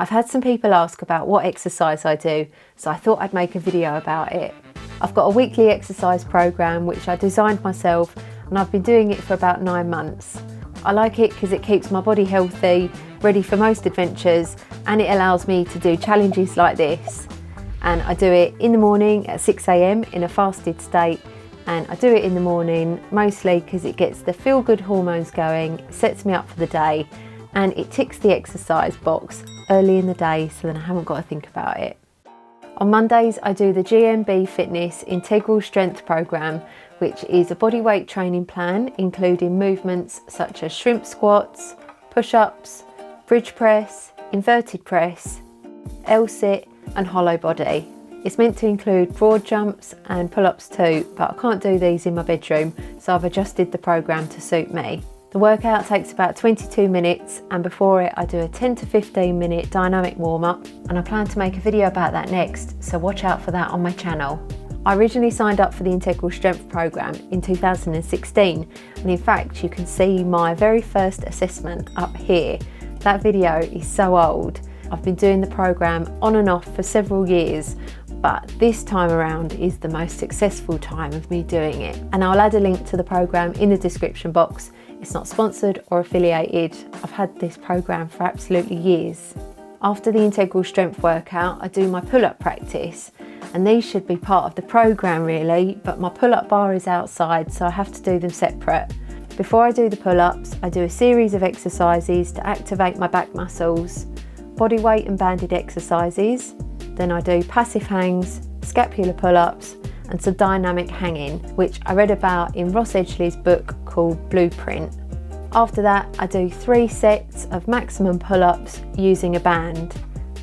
I've had some people ask about what exercise I do, so I thought I'd make a video about it. I've got a weekly exercise program which I designed myself, and I've been doing it for about 9 months. I like it because it keeps my body healthy, ready for most adventures, and it allows me to do challenges like this. And I do it in the morning at 6 AM in a fasted state, and I do it in the morning mostly because it gets the feel-good hormones going, sets me up for the day, and it ticks the exercise box early in the day so then I haven't got to think about it. On Mondays I do the GMB Fitness Integral Strength Programme, which is a bodyweight training plan including movements such as shrimp squats, push-ups, bridge press, inverted press, L-sit and hollow body. It's meant to include broad jumps and pull-ups too, but I can't do these in my bedroom, so I've adjusted the programme to suit me. The workout takes about 22 minutes, and before it I do a 10 to 15 minute dynamic warm-up, and I plan to make a video about that next, so watch out for that on my channel. I originally signed up for the Integral Strength Programme in 2016, and in fact you can see my very first assessment up here. That video is so old. I've been doing the programme on and off for several years, but this time around is the most successful time of me doing it. And I'll add a link to the programme in the description box. It's not sponsored or affiliated. I've had this programme for absolutely years. After the integral strength workout, I do my pull-up practice, and these should be part of the programme really, but my pull-up bar is outside, so I have to do them separate. Before I do the pull-ups, I do a series of exercises to activate my back muscles, body weight and banded exercises. Then I do passive hangs, scapular pull-ups and some dynamic hanging, which I read about in Ross Edgley's book called Blueprint. After that, I do 3 sets of maximum pull-ups using a band.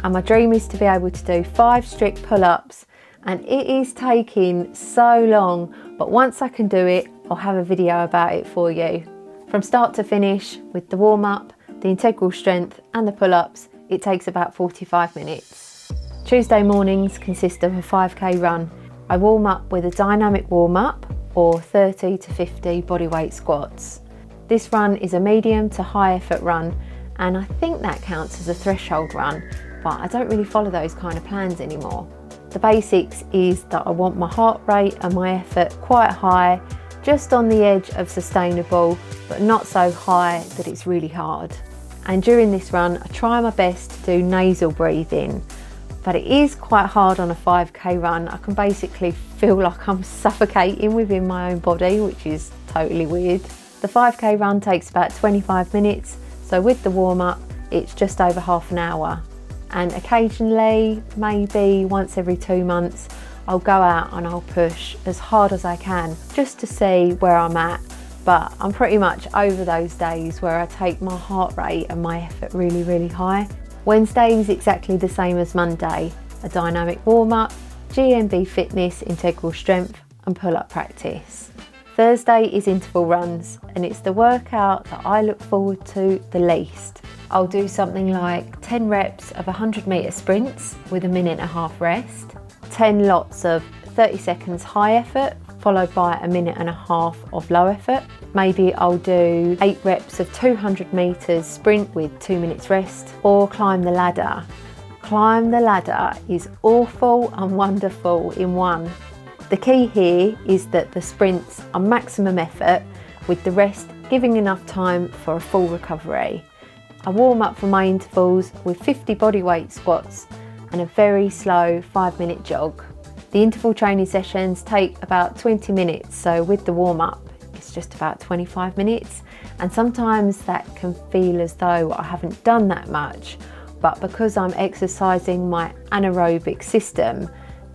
And my dream is to be able to do 5 strict pull-ups, and it is taking so long, but once I can do it, I'll have a video about it for you. From start to finish, with the warm-up, the integral strength and the pull-ups, it takes about 45 minutes. Tuesday mornings consist of a 5k run. I warm up with a dynamic warm-up or 30 to 50 bodyweight squats. This run is a medium to high effort run, and I think that counts as a threshold run, but I don't really follow those kind of plans anymore. The basics is that I want my heart rate and my effort quite high, just on the edge of sustainable, but not so high that it's really hard. And during this run, I try my best to do nasal breathing, but it is quite hard on a 5k run. I can basically feel like I'm suffocating within my own body, which is totally weird. The 5k run takes about 25 minutes, so with the warm-up, it's just over half an hour. And occasionally, maybe once every 2 months, I'll go out and I'll push as hard as I can just to see where I'm at. But I'm pretty much over those days where I take my heart rate and my effort really, really high. Wednesday is exactly the same as Monday, a dynamic warm-up, GMB Fitness Integral Strength and pull-up practice. Thursday is interval runs, and it's the workout that I look forward to the least. I'll do something like 10 reps of 100-metre sprints with a 1.5 minute rest, 10 lots of 30 seconds high effort, followed by a 1.5 minute of low effort. Maybe I'll do 8 reps of 200 metres sprint with 2 minutes rest, or climb the ladder. Climb the ladder is awful and wonderful in one. The key here is that the sprints are maximum effort, with the rest giving enough time for a full recovery. I warm up for my intervals with 50 bodyweight squats and a very slow 5-minute jog. The interval training sessions take about 20 minutes, so with the warm-up it's just about 25 minutes, and sometimes that can feel as though I haven't done that much, but because I'm exercising my anaerobic system,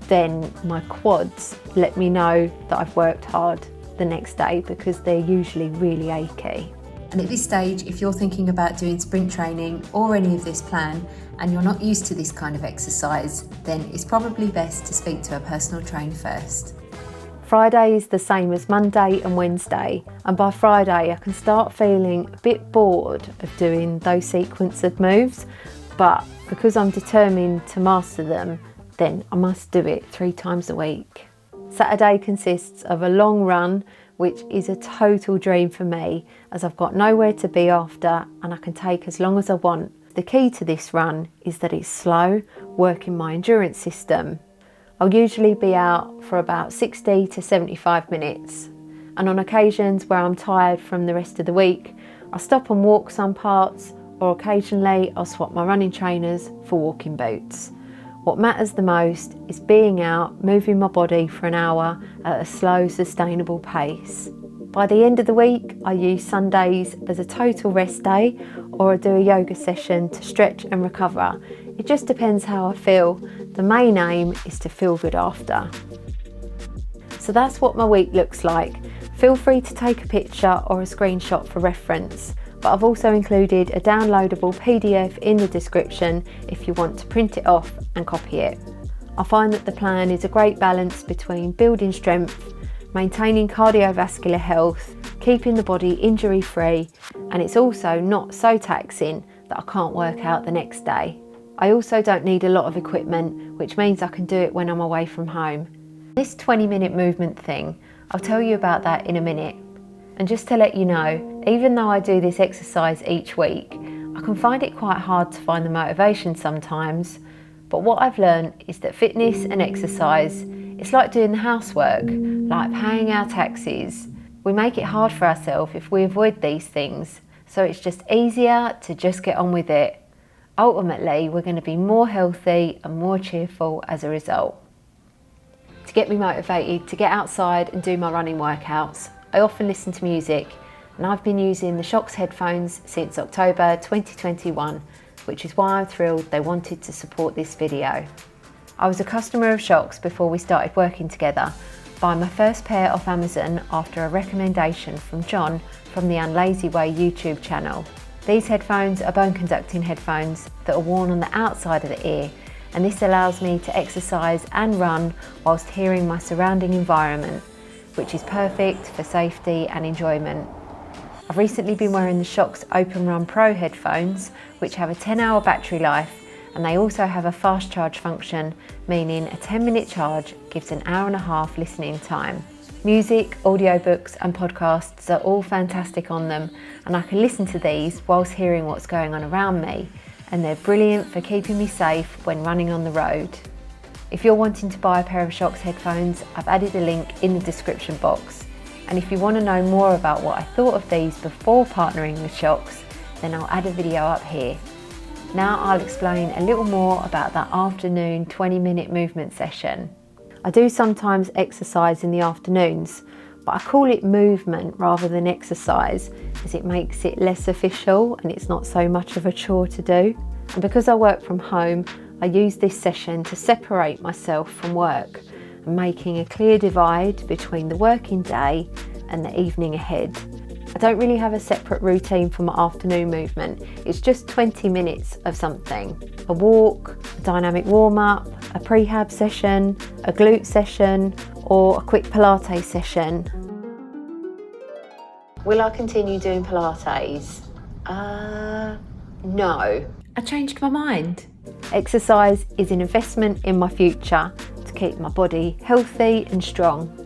then my quads let me know that I've worked hard the next day because they're usually really achy. And at this stage, if you're thinking about doing sprint training or any of this plan and you're not used to this kind of exercise, then it's probably best to speak to a personal trainer first. Friday is the same as Monday and Wednesday, and by Friday I can start feeling a bit bored of doing those sequence of moves, but because I'm determined to master them, then I must do it 3 times a week. Saturday consists of a long run, which is a total dream for me as I've got nowhere to be after and I can take as long as I want. the key to this run is that it's slow, working my endurance system. I'll usually be out for about 60 to 75 minutes. And on occasions where I'm tired from the rest of the week, I'll stop and walk some parts, or occasionally I'll swap my running trainers for walking boots. What matters the most is being out, moving my body for an hour at a slow, sustainable pace. By the end of the week, I use Sundays as a total rest day, or I do a yoga session to stretch and recover. It just depends how I feel. The main aim is to feel good after. So that's what my week looks like. Feel free to take a picture or a screenshot for reference, but I've also included a downloadable PDF in the description if you want to print it off and copy it. I find that the plan is a great balance between building strength, maintaining cardiovascular health, keeping the body injury free, and it's also not so taxing that I can't work out the next day. I also don't need a lot of equipment, which means I can do it when I'm away from home. This 20-minute movement thing, I'll tell you about that in a minute. And just to let you know, even though I do this exercise each week, I can find it quite hard to find the motivation sometimes. But what I've learned is that fitness and exercise, it's like doing the housework, like paying our taxes. We make it hard for ourselves if we avoid these things, so it's just easier to just get on with it. Ultimately, we're going to be more healthy and more cheerful as a result. To get me motivated to get outside and do my running workouts, I often listen to music, and I've been using the Shokz headphones since October 2021, which is why I'm thrilled they wanted to support this video. I was a customer of Shokz before we started working together, buying my first pair off Amazon after a recommendation from John from the Unlazy Way YouTube channel. These headphones are bone conducting headphones that are worn on the outside of the ear, and this allows me to exercise and run whilst hearing my surrounding environment, which is perfect for safety and enjoyment. I've recently been wearing the Shokz Open Run Pro headphones, which have a 10-hour battery life, and they also have a fast charge function, meaning a 10-minute charge gives an hour and a half listening time. Music, audiobooks and podcasts are all fantastic on them, and I can listen to these whilst hearing what's going on around me, and they're brilliant for keeping me safe when running on the road. If you're wanting to buy a pair of Shokz headphones, I've added a link in the description box. And if you want to know more about what I thought of these before partnering with Shokz, then I'll add a video up here. Now I'll explain a little more about that afternoon 20-minute movement session. I do sometimes exercise in the afternoons, but I call it movement rather than exercise, as it makes it less official and it's not so much of a chore to do. And because I work from home, I use this session to separate myself from work, and making a clear divide between the working day and the evening ahead. I don't really have a separate routine for my afternoon movement. It's just 20 minutes of something. A walk, a dynamic warm-up, a prehab session, a glute session, or a quick Pilates session. Will I continue doing Pilates? No. I changed my mind. Exercise is an investment in my future to keep my body healthy and strong.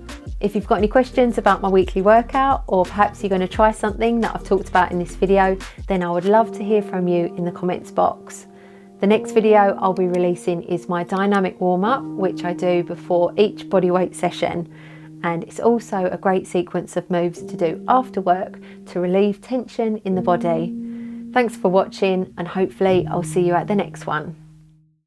If you've got any questions about my weekly workout, or perhaps you're going to try something that I've talked about in this video, then I would love to hear from you in the comments box. The next video I'll be releasing is my dynamic warm-up, which I do before each bodyweight session. And it's also a great sequence of moves to do after work to relieve tension in the body. Thanks for watching, and hopefully I'll see you at the next one.